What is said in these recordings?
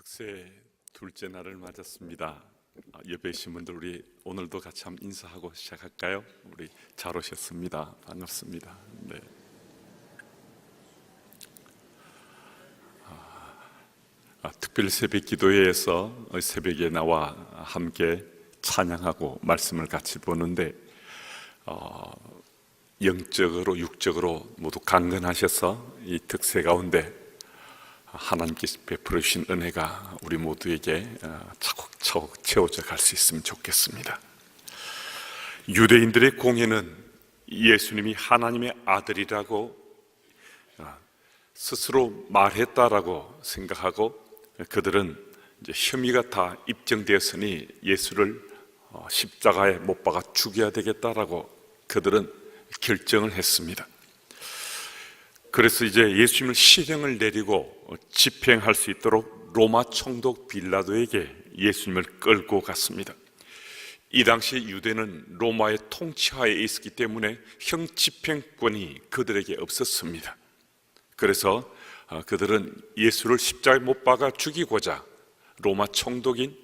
특세 둘째 날을 맞았습니다. 예배 오신 분들 우리 오늘도 같이 한번 인사하고 시작할까요? 우리 잘 오셨습니다. 반갑습니다. 네. 특별 새벽 기도회에서 새벽에 나와 함께 찬양하고 말씀을 같이 보는데 영적으로 육적으로 모두 강건하셔서 이 특세 가운데 하나님께서 베풀어 주신 은혜가 우리 모두에게 차곡차곡 채워져 갈 수 있으면 좋겠습니다. 유대인들의 공예는 예수님이 하나님의 아들이라고 스스로 말했다라고 생각하고 그들은 이제 혐의가 다 입증되었으니 예수를 십자가에 못 박아 죽여야 되겠다라고 그들은 결정을 했습니다. 그래서 이제 예수님을 실형을 내리고 집행할 수 있도록 로마 총독 빌라도에게 예수님을 끌고 갔습니다. 이 당시 유대는 로마의 통치하에 있었기 때문에 형 집행권이 그들에게 없었습니다. 그래서 그들은 예수를 십자가에 못 박아 죽이고자 로마 총독인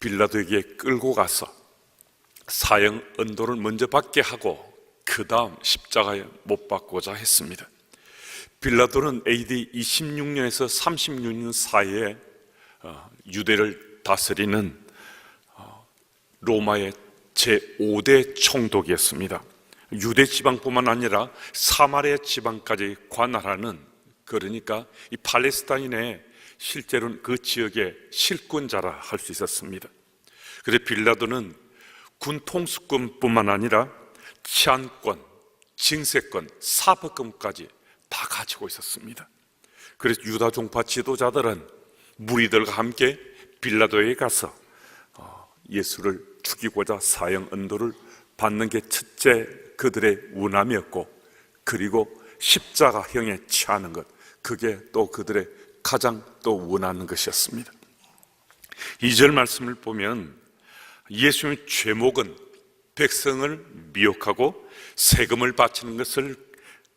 빌라도에게 끌고 가서 사형 언도를 먼저 받게 하고 그 다음 십자가에 못 박고자 했습니다. 빌라도는 AD 26년에서 36년 사이에 유대를 다스리는 로마의 제5대 총독이었습니다. 유대 지방뿐만 아니라 사마리아 지방까지 관할하는, 그러니까 이 팔레스타인의 실제로는 그 지역의 실권자라 할 수 있었습니다. 그래서 빌라도는 군 통수권뿐만 아니라 치안권, 징세권, 사법권까지 다 가지고 있었습니다. 그래서 유다 종파 지도자들은 무리들과 함께 빌라도에 가서 예수를 죽이고자 사형 언도를 받는 게 첫째 그들의 원함이었고, 그리고 십자가형에 취하는 것, 그게 또 그들의 가장 또 원하는 것이었습니다. 2절 말씀을 보면 예수님의 죄목은 백성을 미혹하고 세금을 바치는 것을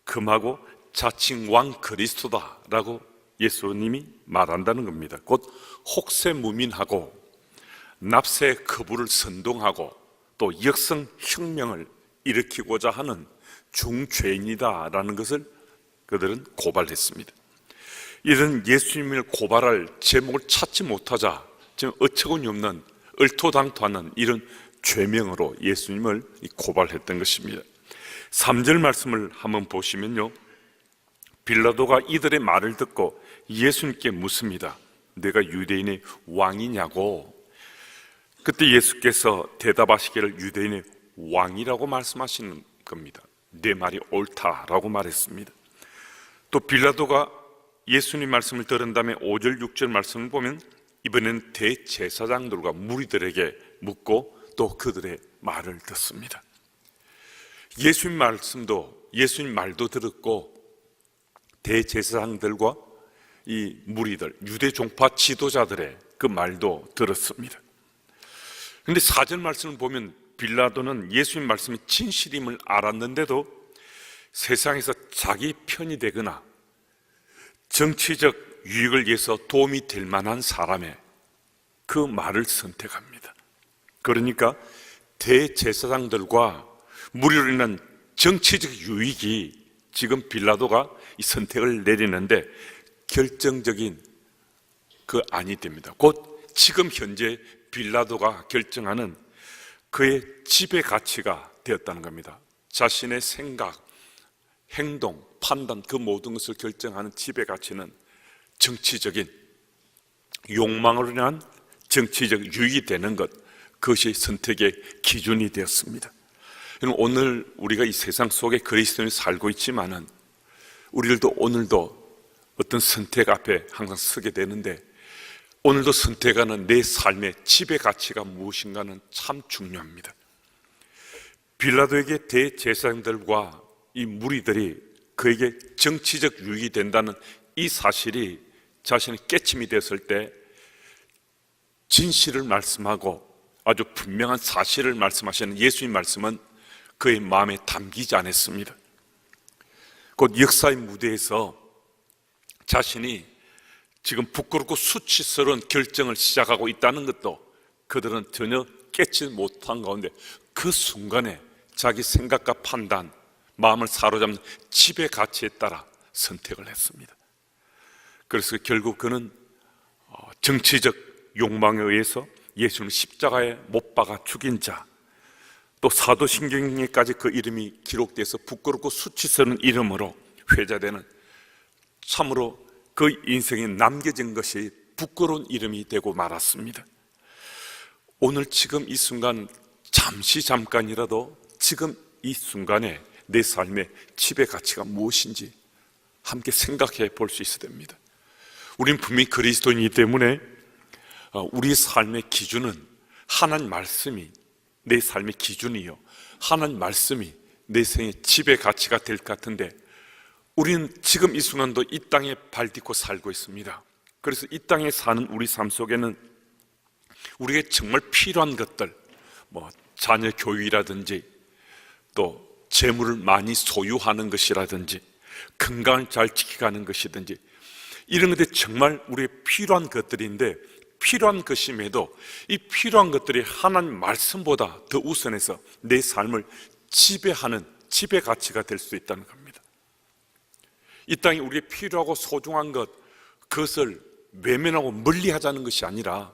금하고 자칭 왕 그리스도다라고 예수님이 말한다는 겁니다. 곧 혹세무민하고 납세 거부를 선동하고 또 역성혁명을 일으키고자 하는 중죄인이다라는 것을 그들은 고발했습니다. 이런 예수님을 고발할 제목을 찾지 못하자 지금 어처구니 없는 얼토당토하는 이런 죄명으로 예수님을 고발했던 것입니다. 3절 말씀을 한번 보시면요, 빌라도가 이들의 말을 듣고 예수님께 묻습니다. 내가 유대인의 왕이냐고. 그때 예수께서 대답하시기를 유대인의 왕이라고 말씀하시는 겁니다. 내 말이 옳다라고 말했습니다. 또 빌라도가 예수님 말씀을 들은 다음에 5절 6절 말씀을 보면 이번에는 대제사장들과 무리들에게 묻고 또 그들의 말을 듣습니다. 예수님 말도 들었고 대제사장들과 이 무리들, 유대 종파 지도자들의 그 말도 들었습니다. 그런데 4절 말씀을 보면 빌라도는 예수님 말씀이 진실임을 알았는데도 세상에서 자기 편이 되거나 정치적 유익을 위해서 도움이 될 만한 사람의 그 말을 선택합니다. 그러니까 대제사장들과 무리로 인한 정치적 유익이 지금 빌라도가 이 선택을 내리는데 결정적인 그 안이 됩니다. 곧 지금 현재 빌라도가 결정하는 그의 지배 가치가 되었다는 겁니다. 자신의 생각, 행동, 판단, 그 모든 것을 결정하는 지배 가치는 정치적인 욕망으로 인한 정치적 유익이 되는 것, 그것이 선택의 기준이 되었습니다. 오늘 우리가 이 세상 속에 그리스도인이 살고 있지만은 우리들도 오늘도 어떤 선택 앞에 항상 서게 되는데, 오늘도 선택하는 내 삶의 지배 가치가 무엇인가는 참 중요합니다. 빌라도에게 대제사장들과 이 무리들이 그에게 정치적 유익이 된다는 이 사실이 자신의 깨침이 됐을 때 진실을 말씀하고 아주 분명한 사실을 말씀하시는 예수님 말씀은 그의 마음에 담기지 않았습니다. 곧 역사의 무대에서 자신이 지금 부끄럽고 수치스러운 결정을 시작하고 있다는 것도 그들은 전혀 깨치 못한 가운데 그 순간에 자기 생각과 판단, 마음을 사로잡는 지배 가치에 따라 선택을 했습니다. 그래서 결국 그는 정치적 욕망에 의해서 예수를 십자가에 못 박아 죽인 자, 또 사도신경에까지 그 이름이 기록돼서 부끄럽고 수치스러운 이름으로 회자되는, 참으로 그 인생에 남겨진 것이 부끄러운 이름이 되고 말았습니다. 오늘 지금 이 순간, 잠깐이라도 지금 이 순간에 내 삶의 지배 가치가 무엇인지 함께 생각해 볼 수 있어야 됩니다. 우린 분명히 그리스도인이기 때문에 우리 삶의 기준은 하나님 말씀이 내 삶의 기준이요, 하나님 말씀이 내 생의 지배 가치가 될 것 같은데, 우리는 지금 이 순간도 이 땅에 발 딛고 살고 있습니다. 그래서 이 땅에 사는 우리 삶 속에는 우리에게 정말 필요한 것들, 자녀 교육이라든지, 또 재물을 많이 소유하는 것이라든지, 건강을 잘 지켜가는 것이든지, 이런 것들이 정말 우리에게 필요한 것들인데, 필요한 것임에도 이 필요한 것들이 하나님 말씀보다 더 우선해서 내 삶을 지배하는 지배 가치가 될 수 있다는 겁니다. 이 땅에 우리에게 필요하고 소중한 것, 그것을 외면하고 멀리하자는 것이 아니라,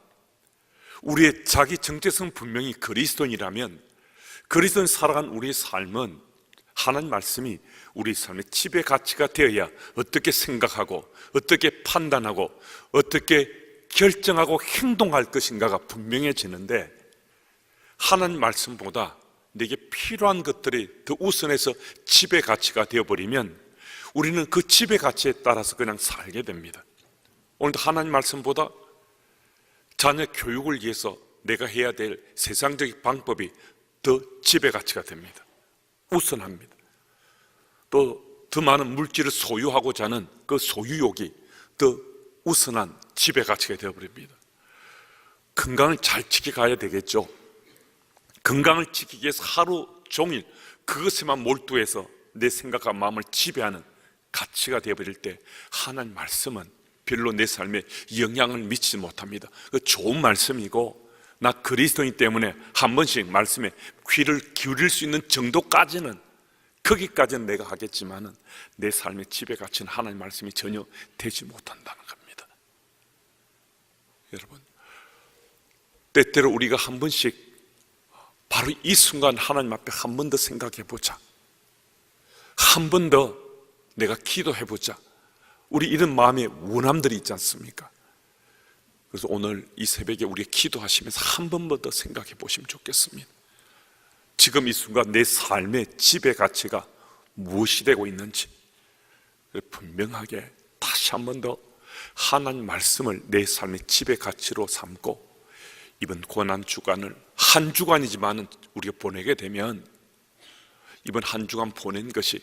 우리의 자기 정체성 분명히 그리스도인이라면 그리스도인 살아간 우리의 삶은 하나님 말씀이 우리 삶의 지배 가치가 되어야 어떻게 생각하고 어떻게 판단하고 어떻게 결정하고 행동할 것인가가 분명해지는데, 하나님 말씀보다 내게 필요한 것들이 더 우선해서 지배 가치가 되어버리면 우리는 그 지배 가치에 따라서 그냥 살게 됩니다. 오늘도 하나님 말씀보다 자녀 교육을 위해서 내가 해야 될 세상적인 방법이 더 지배 가치가 됩니다. 우선합니다. 또 더 많은 물질을 소유하고자 하는 그 소유욕이 더 우선한 지배 가치가 되어버립니다. 건강을 잘 지켜가야 되겠죠. 건강을 지키기 위해서 하루 종일 그것에만 몰두해서 내 생각과 마음을 지배하는 가치가 되어버릴 때 하나님 말씀은 별로 내 삶에 영향을 미치지 못합니다. 그 좋은 말씀이고, 나 그리스도인 때문에 한 번씩 말씀에 귀를 기울일 수 있는 정도까지는, 거기까지는 내가 하겠지만은 내 삶의 지배 가치는 하나님 말씀이 전혀 되지 못한다는 겁니다. 여러분, 때때로 우리가 한 번씩 바로 이 순간 하나님 앞에 한 번 더 생각해 보자, 한 번 더 내가 기도해 보자, 우리 이런 마음의 원함들이 있지 않습니까? 그래서 오늘 이 새벽에 우리 기도하시면서 한 번만 더 생각해 보시면 좋겠습니다. 지금 이 순간 내 삶의 지배 가치가 무엇이 되고 있는지 분명하게 다시 한 번 더 하나님 말씀을 내 삶의 지배 가치로 삼고, 이번 고난 주간을 한 주간이지만 우리가 보내게 되면 이번 한 주간 보낸 것이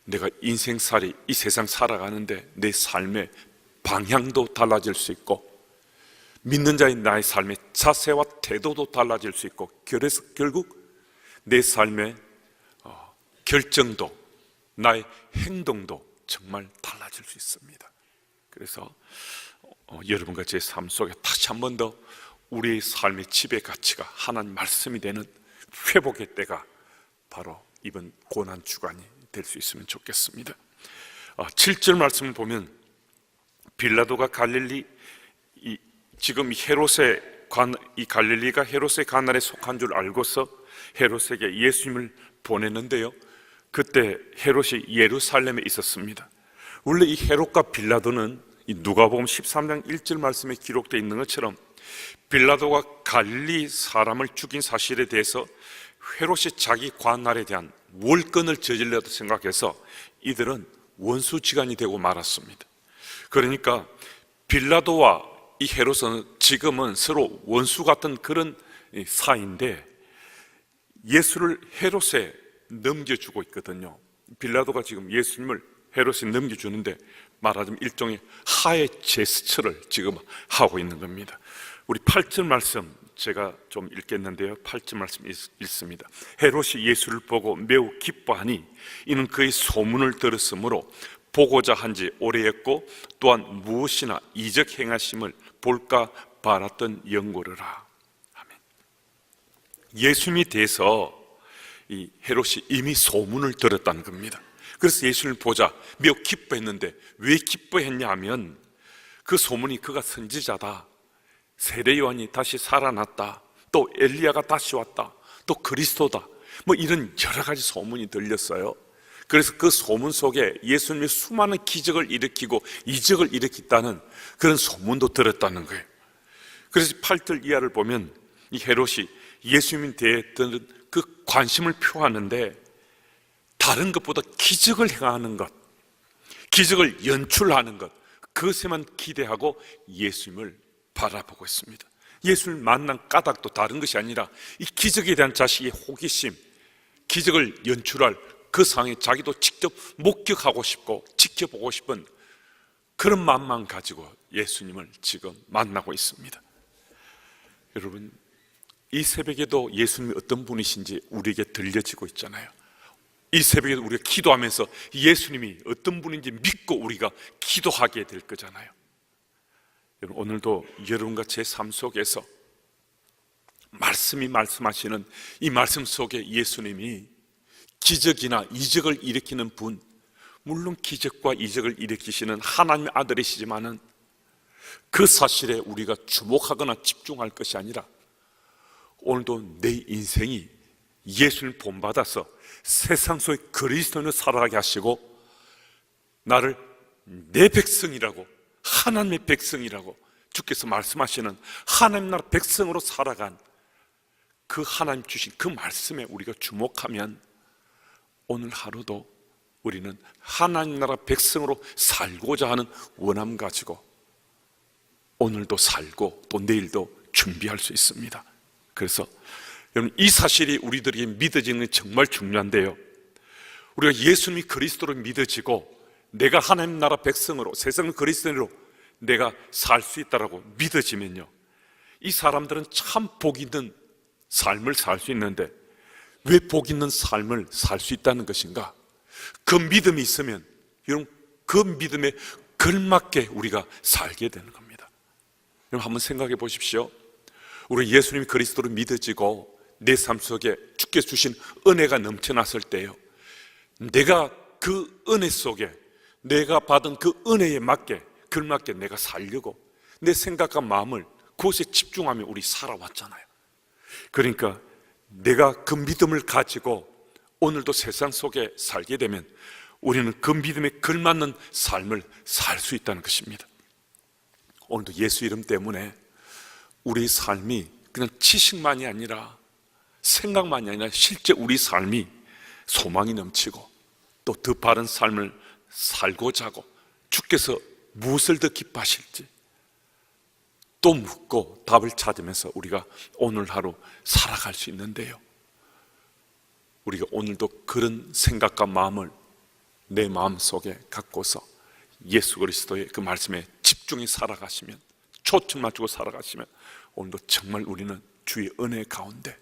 내가 인생살이 이 세상 살아가는데 내 삶의 방향도 달라질 수 있고, 믿는 자인 나의 삶의 자세와 태도도 달라질 수 있고, 그래서 결국 내 삶의 결정도, 나의 행동도 정말 달라질 수 있습니다. 그래서 여러분과 제 삶 속에 다시 한 번 더 우리의 삶의 지배 가치가 하나님 말씀이 되는 회복의 때가 바로 이번 고난 주간이 될 수 있으면 좋겠습니다. 7절 말씀을 보면, 빌라도가 갈릴리, 지금 이 갈릴리가 헤롯의 관할에 속한 줄 알고서 헤롯에게 예수님을 보냈는데요, 그때 헤롯이 예루살렘에 있었습니다. 원래 이 헤롯과 빌라도는 누가복음 13장 1절 말씀에 기록되어 있는 것처럼 빌라도가 갈릴리 사람을 죽인 사실에 대해서 헤롯이 자기 관할에 대한 월권을 저질렀다 생각해서 이들은 원수지간이 되고 말았습니다. 그러니까 빌라도와 이 헤롯은 지금은 서로 원수 같은 그런 사이인데 예수를 헤롯에 넘겨주고 있거든요. 빌라도가 지금 예수님을 헤롯에 넘겨주는데 말하자면 일종의 하의 제스처를 지금 하고 있는 겁니다. 우리 8절 말씀 제가 좀 읽겠는데요, 8절 말씀 읽습니다. 헤롯이 예수를 보고 매우 기뻐하니 이는 그의 소문을 들었으므로 보고자 한지 오래였고 또한 무엇이나 이적 행하심을 볼까 바랐던 연고르라. 아멘. 예수님에 대해서 이 헤롯이 이미 소문을 들었다는 겁니다. 그래서 예수님을 보자 매우 기뻐했는데 왜 기뻐했냐 하면 그 소문이 그가 선지자다, 세례 요한이 다시 살아났다, 또 엘리야가 다시 왔다, 또 그리스도다, 뭐 이런 여러 가지 소문이 들렸어요. 그래서 그 소문 속에 예수님이 수많은 기적을 일으키고 이적을 일으켰다는 그런 소문도 들었다는 거예요. 그래서 8절 이하를 보면 이 헤롯이 예수님에 대해 드는 그 관심을 표하는데 다른 것보다 기적을 행하는 것, 기적을 연출하는 것, 그것에만 기대하고 예수님을 바라보고 있습니다. 예수를 만난 까닭도 다른 것이 아니라 이 기적에 대한 자식의 호기심, 기적을 연출할 그 상황에 자기도 직접 목격하고 싶고 지켜보고 싶은 그런 마음만 가지고 예수님을 지금 만나고 있습니다. 여러분, 이 새벽에도 예수님이 어떤 분이신지 우리에게 들려지고 있잖아요. 이 새벽에도 우리가 기도하면서 예수님이 어떤 분인지 믿고 우리가 기도하게 될 거잖아요. 여러분, 오늘도 여러분과 제 삶 속에서 말씀이 말씀하시는 이 말씀 속에 예수님이 기적이나 이적을 일으키는 분, 물론 기적과 이적을 일으키시는 하나님의 아들이시지만은 그 사실에 우리가 주목하거나 집중할 것이 아니라 오늘도 내 인생이 예수를 본받아서 세상 속에 그리스도인으로 살아가게 하시고 나를 내 백성이라고, 하나님의 백성이라고 주께서 말씀하시는 하나님 나라 백성으로 살아간 그 하나님 주신 그 말씀에 우리가 주목하면 오늘 하루도 우리는 하나님 나라 백성으로 살고자 하는 원함 가지고 오늘도 살고 또 내일도 준비할 수 있습니다. 그래서 여러분, 이 사실이 우리들에게 믿어지는 게 정말 중요한데요, 우리가 예수님이 그리스도로 믿어지고 내가 하나님 나라 백성으로 세상 그리스도인으로 내가 살 수 있다라고 믿어지면요, 이 사람들은 참 복 있는 삶을 살 수 있는데 왜 복 있는 삶을 살 수 있다는 것인가? 그 믿음이 있으면 여러분, 그 믿음에 걸맞게 우리가 살게 되는 겁니다. 여러분, 한번 생각해 보십시오. 우리 예수님이 그리스도로 믿어지고 내 삶 속에 주께서 주신 은혜가 넘쳐났을 때요, 내가 그 은혜 속에 내가 받은 그 은혜에 맞게 걸맞게 내가 살려고 내 생각과 마음을 그것에 집중하며 우리 살아왔잖아요. 그러니까 내가 그 믿음을 가지고 오늘도 세상 속에 살게 되면 우리는 그 믿음에 걸맞는 삶을 살 수 있다는 것입니다. 오늘도 예수 이름 때문에 우리 삶이 그냥 지식만이 아니라 생각만이 아니라 실제 우리 삶이 소망이 넘치고 또 더 바른 삶을 살고자 하고 주께서 무엇을 더 기뻐하실지 또 묻고 답을 찾으면서 우리가 오늘 하루 살아갈 수 있는데요, 우리가 오늘도 그런 생각과 마음을 내 마음속에 갖고서 예수 그리스도의 그 말씀에 집중해 살아가시면, 초점 맞추고 살아가시면 오늘도 정말 우리는 주의 은혜 가운데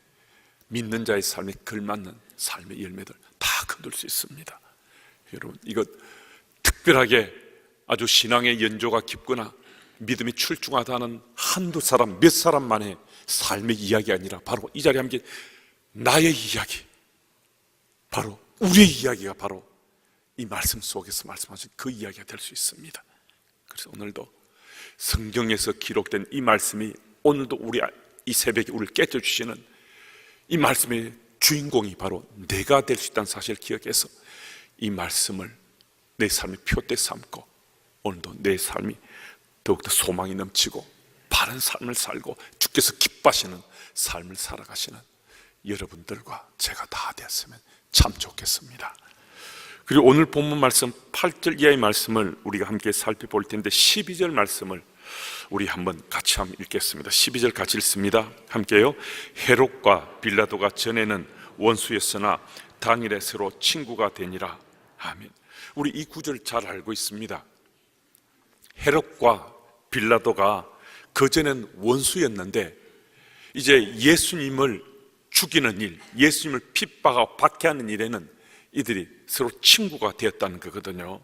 믿는 자의 삶에 걸맞는 삶의 열매들 다 거둘 수 있습니다. 여러분, 이것 특별하게 아주 신앙의 연조가 깊거나 믿음이 출중하다는 한두 사람, 몇 사람만의 삶의 이야기 아니라 바로 이 자리에 함께 나의 이야기, 바로 우리의 이야기가 바로 이 말씀 속에서 말씀하신 그 이야기가 될 수 있습니다. 그래서 오늘도 성경에서 기록된 이 말씀이 오늘도 우리 이 새벽에 우리를 깨쳐주시는 이 말씀의 주인공이 바로 내가 될 수 있다는 사실을 기억해서 이 말씀을 내 삶의 표대 삼고 오늘도 내 삶이 더욱더 소망이 넘치고 바른 삶을 살고 주께서 기뻐하시는 삶을 살아가시는 여러분들과 제가 다 되었으면 참 좋겠습니다. 그리고 오늘 본문 말씀 8절 이하의 말씀을 우리가 함께 살펴볼 텐데 12절 말씀을 우리 한번 같이 한번 읽겠습니다. 12절 같이 읽습니다. 함께요. 헤롯과 빌라도가 전에는 원수였으나 당일에 서로 친구가 되니라. 아멘. 우리 이 구절 잘 알고 있습니다. 헤롯과 빌라도가 그전엔 원수였는데 이제 예수님을 죽이는 일, 예수님을 핍박하고 박해하는 일에는 이들이 서로 친구가 되었다는 거거든요.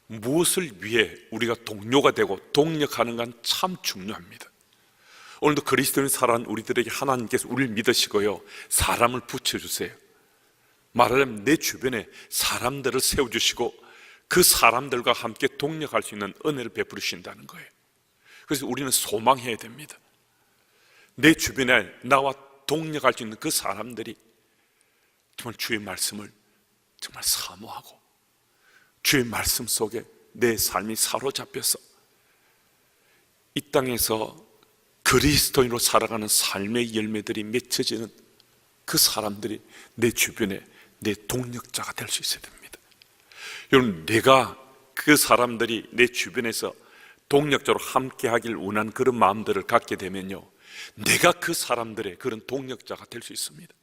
무엇을 위해 우리가 동료가 되고 동력하는 건 참 중요합니다. 오늘도 그리스도인 살아가는 우리들에게 하나님께서 우리를 믿으시고요, 사람을 붙여주세요. 말하자면 내 주변에 사람들을 세워주시고 그 사람들과 함께 동력할 수 있는 은혜를 베풀으신다는 거예요. 그래서 우리는 소망해야 됩니다. 내 주변에 나와 동력할 수 있는 그 사람들이 정말 주의 말씀을 정말 사모하고 주의 말씀 속에 내 삶이 사로잡혀서 이 땅에서 그리스도인으로 살아가는 삶의 열매들이 맺혀지는 그 사람들이 내 주변에 내 동력자가 될 수 있어야 됩니다. 여러분, 내가 그 사람들이 내 주변에서 동력자로 함께 하길 원하는 그런 마음들을 갖게 되면요, 내가 그 사람들의 그런 동력자가 될 수 있습니다.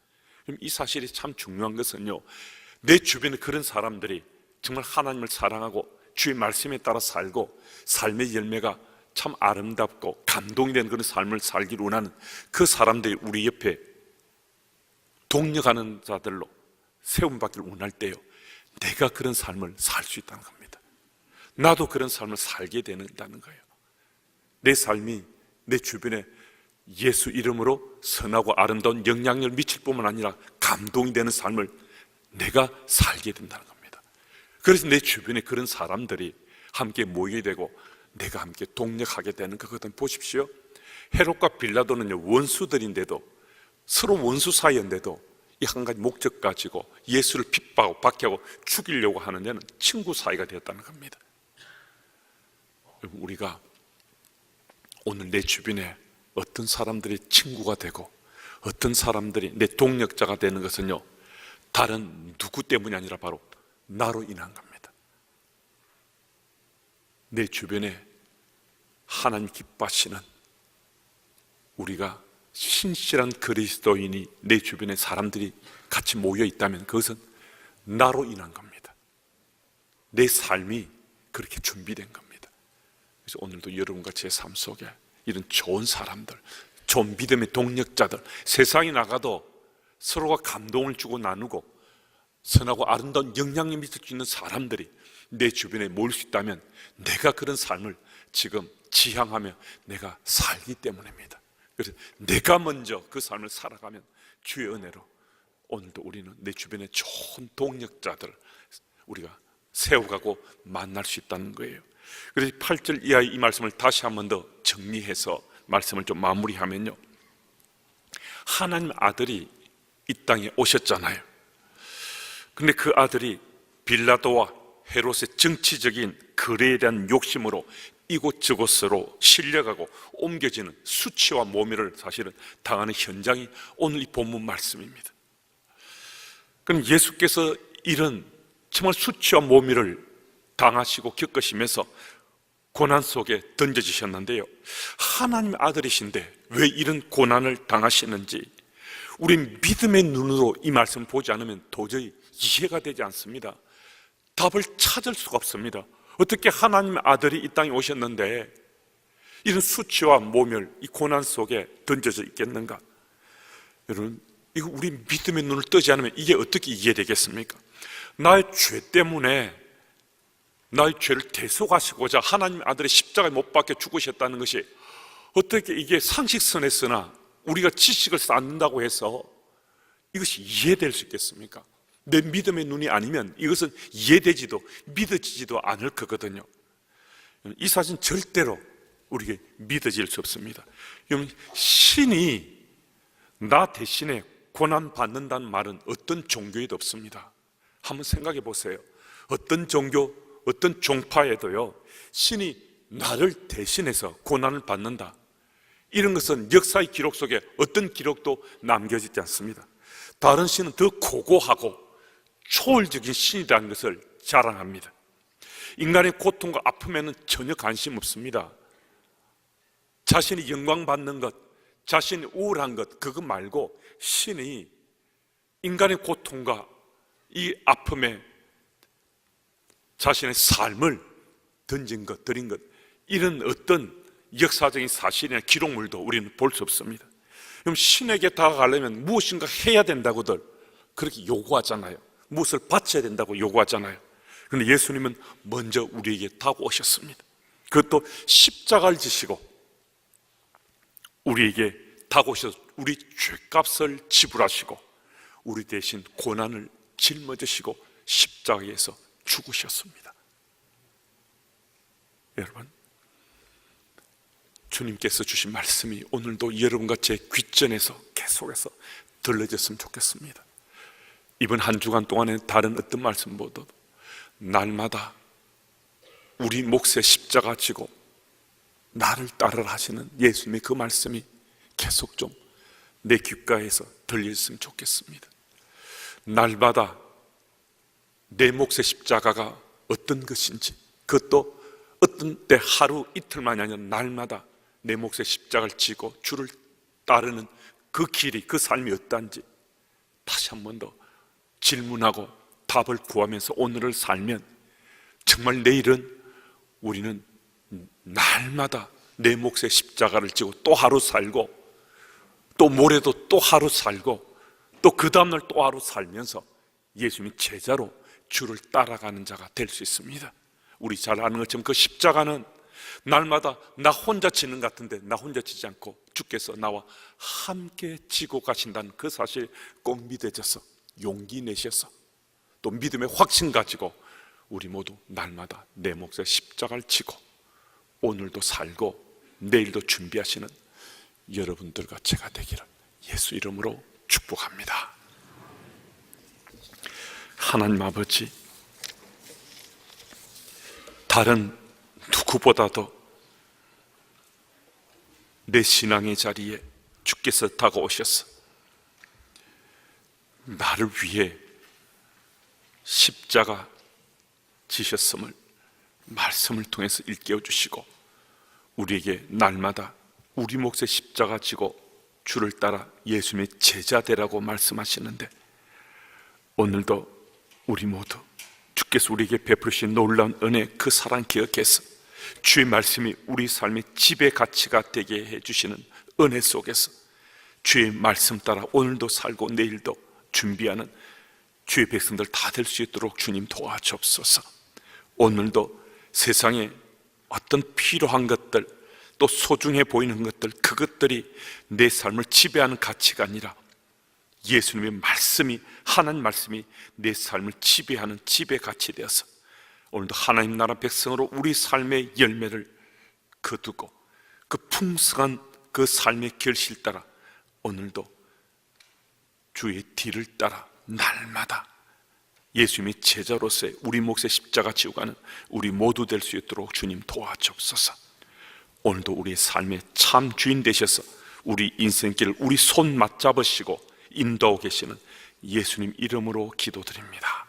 이 사실이 참 중요한 것은요, 내 주변에 그런 사람들이 정말 하나님을 사랑하고 주의 말씀에 따라 살고 삶의 열매가 참 아름답고 감동이 되는 그런 삶을 살기를 원하는 그 사람들이 우리 옆에 동력하는 자들로 세움받기를 원할 때요, 내가 그런 삶을 살 수 있다는 겁니다. 나도 그런 삶을 살게 된다는 거예요. 내 삶이 내 주변에 예수 이름으로 선하고 아름다운 영향력을 미칠 뿐만 아니라 감동이 되는 삶을 내가 살게 된다는 겁니다. 그래서 내 주변에 그런 사람들이 함께 모이게 되고 내가 함께 동력하게 되는 거거든. 보십시오, 헤롯과 빌라도는요, 원수들인데도, 서로 원수 사이인데도 이 한 가지 목적 가지고 예수를 핍박하고 박해하고 죽이려고 하는 데는 친구 사이가 되었다는 겁니다. 우리가 오늘 내 주변에 어떤 사람들이 친구가 되고 어떤 사람들이 내 동력자가 되는 것은요, 다른 누구 때문이 아니라 바로 나로 인한 겁니다. 내 주변에 하나님 기뻐하시는 우리가 신실한 그리스도인이 내 주변에 사람들이 같이 모여 있다면 그것은 나로 인한 겁니다. 내 삶이 그렇게 준비된 겁니다. 그래서 오늘도 여러분과 제 삶 속에 이런 좋은 사람들, 좋은 믿음의 동력자들, 세상에 나가도 서로가 감동을 주고 나누고 선하고 아름다운 영향력을 미칠 수 있는 사람들이 내 주변에 모일 수 있다면 내가 그런 삶을 지금 지향하며 내가 살기 때문입니다. 그래서 내가 먼저 그 삶을 살아가면 주의 은혜로 오늘도 우리는 내 주변에 좋은 동력자들을 우리가 세워가고 만날 수 있다는 거예요. 그래서 8절 이하의 이 말씀을 다시 한 번 더 정리해서 말씀을 좀 마무리하면요, 하나님 아들이 이 땅에 오셨잖아요. 근데 그 아들이 빌라도와 헤롯의 정치적인 거래에 대한 욕심으로 이곳저곳으로 실려가고 옮겨지는 수치와 모멸을 사실은 당하는 현장이 오늘 이 본문 말씀입니다. 그럼 예수께서 이런 정말 수치와 모멸을 당하시고 겪으시면서 고난 속에 던져지셨는데요, 하나님 아들이신데 왜 이런 고난을 당하시는지 우리 믿음의 눈으로 이 말씀을 보지 않으면 도저히 이해가 되지 않습니다. 답을 찾을 수가 없습니다. 어떻게 하나님의 아들이 이 땅에 오셨는데 이런 수치와 모멸, 이 고난 속에 던져져 있겠는가? 여러분, 이거 우리 믿음의 눈을 뜨지 않으면 이게 어떻게 이해되겠습니까? 나의 죄 때문에 나의 죄를 대속하시고자 하나님의 아들의 십자가에 못 박혀 죽으셨다는 것이 어떻게 이게 상식선에서나 우리가 지식을 쌓는다고 해서 이것이 이해될 수 있겠습니까? 내 믿음의 눈이 아니면 이것은 이해되지도 믿어지지도 않을 거거든요. 이 사실은 절대로 우리에게 믿어질 수 없습니다. 신이 나 대신에 고난받는다는 말은 어떤 종교에도 없습니다. 한번 생각해 보세요. 어떤 종교, 어떤 종파에도요, 신이 나를 대신해서 고난을 받는다, 이런 것은 역사의 기록 속에 어떤 기록도 남겨지지 않습니다. 다른 신은 더 고고하고 초월적인 신이라는 것을 자랑합니다. 인간의 고통과 아픔에는 전혀 관심 없습니다. 자신이 영광받는 것, 자신이 우울한 것, 그거 말고 신이 인간의 고통과 이 아픔에 자신의 삶을 던진 것, 드린 것, 이런 어떤 역사적인 사실이나 기록물도 우리는 볼 수 없습니다. 그럼 신에게 다가가려면 무엇인가 해야 된다고들 그렇게 요구하잖아요. 무엇을 바쳐야 된다고 요구하잖아요. 그런데 예수님은 먼저 우리에게 다가오셨습니다. 그것도 십자가를 지시고 우리에게 다가오셔서 우리 죄값을 지불하시고 우리 대신 고난을 짊어지시고 십자가에서 죽으셨습니다. 여러분, 주님께서 주신 말씀이 오늘도 여러분과 제 귓전에서 계속해서 들려졌으면 좋겠습니다. 이번 한 주간 동안에 다른 어떤 말씀보다도 날마다 우리 몫에 십자가 지고 나를 따르라 하시는 예수님의 그 말씀이 계속 좀 내 귓가에서 들렸으면 좋겠습니다. 날마다 내 몫의 십자가가 어떤 것인지, 그것도 어떤 때 하루 이틀만이 아니라 날마다 내 몫의 십자가를 지고 주를 따르는 그 길이, 그 삶이 어떤지 다시 한 번 더 질문하고 답을 구하면서 오늘을 살면 정말 내일은 우리는 날마다 내 몫의 십자가를 지고 또 하루 살고 또 모레도 또 하루 살고 또 그 다음날 또 하루 살면서 예수님의 제자로 주를 따라가는 자가 될 수 있습니다. 우리 잘 아는 것처럼 그 십자가는 날마다 나 혼자 지는 것 같은데 나 혼자 지지 않고 주께서 나와 함께 지고 가신다는 그 사실 꼭 믿어져서 용기 내셔서 또 믿음의 확신 가지고 우리 모두 날마다 내 몫의 십자가를 지고 오늘도 살고 내일도 준비하시는 여러분들과 제가 되기를 예수 이름으로 축복합니다. 하나님 아버지, 다른 누구보다도 내 신앙의 자리에 주께서 다가오셔서 나를 위해 십자가 지셨음을 말씀을 통해서 일깨워 주시고 우리에게 날마다 우리 몫의 십자가 지고 주를 따라 예수님의 제자 되라고 말씀하시는데 오늘도 우리 모두 주께서 우리에게 베푸신 놀라운 은혜, 그 사랑 기억해서 주의 말씀이 우리 삶의 지배 가치가 되게 해주시는 은혜 속에서 주의 말씀 따라 오늘도 살고 내일도 준비하는 주의 백성들 다 될 수 있도록 주님 도와주옵소서. 오늘도 세상에 어떤 필요한 것들 또 소중해 보이는 것들, 그것들이 내 삶을 지배하는 가치가 아니라 예수님의 말씀이, 하나님 말씀이 내 삶을 지배하는 지배 가치 되어서 오늘도 하나님 나라 백성으로 우리 삶의 열매를 거두고 그 풍성한 그 삶의 결실 따라 오늘도 주의 뒤를 따라 날마다 예수님의 제자로서의 우리 몫의 십자가 지고 가는 우리 모두 될 수 있도록 주님 도와주옵소서. 오늘도 우리의 삶의 참 주인 되셔서 우리 인생길을 우리 손 맞잡으시고 인도하고 계시는 예수님 이름으로 기도드립니다.